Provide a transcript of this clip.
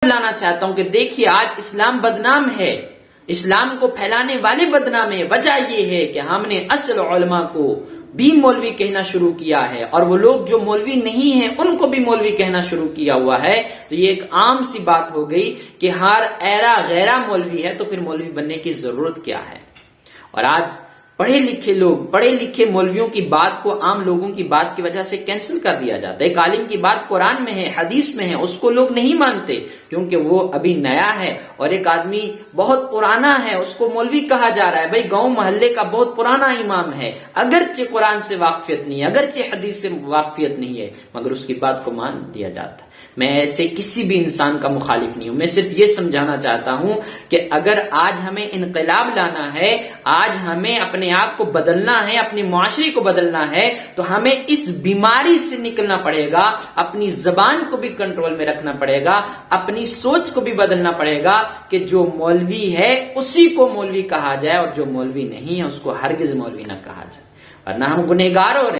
لانا چاہتا ہوں کہ دیکھیے آج اسلام بدنام ہے، اسلام کو پھیلانے والے بدنام ہے۔ وجہ یہ ہے کہ ہم نے اصل علماء کو بھی مولوی کہنا شروع کیا ہے، اور وہ لوگ جو مولوی نہیں ہیں ان کو بھی مولوی کہنا شروع کیا ہوا ہے۔ تو یہ ایک عام سی بات ہو گئی کہ ہر ایرا غیرہ مولوی ہے، تو پھر مولوی بننے کی ضرورت کیا ہے؟ اور آج پڑھے لکھے لوگ، پڑھے لکھے مولویوں کی بات کو عام لوگوں کی بات کی وجہ سے کینسل کر دیا جاتا ہے۔ ایک عالم کی بات قرآن میں ہے، حدیث میں ہے، اس کو لوگ نہیں مانتے کیونکہ وہ ابھی نیا ہے، اور ایک آدمی بہت پرانا ہے اس کو مولوی کہا جا رہا ہے۔ بھائی گاؤں محلے کا بہت پرانا امام ہے، اگرچہ قرآن سے واقفیت نہیں ہے، اگرچہ حدیث سے واقفیت نہیں ہے، مگر اس کی بات کو مان دیا جاتا ہے۔ میں ایسے کسی بھی انسان کا مخالف نہیں ہوں، میں صرف یہ سمجھانا چاہتا ہوں کہ اگر آج ہمیں انقلاب لانا ہے، آج ہمیں اپنے آپ کو بدلنا ہے، اپنے معاشرے کو بدلنا ہے، تو ہمیں اس بیماری سے نکلنا پڑے گا، اپنی زبان کو بھی کنٹرول میں رکھنا پڑے گا، اپنی سوچ کو بھی بدلنا پڑے گا کہ جو مولوی ہے اسی کو مولوی کہا جائے، اور جو مولوی نہیں ہے اس کو ہرگز مولوی نہ کہا جائے، ورنہ ہم گنہگار ہو رہے ہیں۔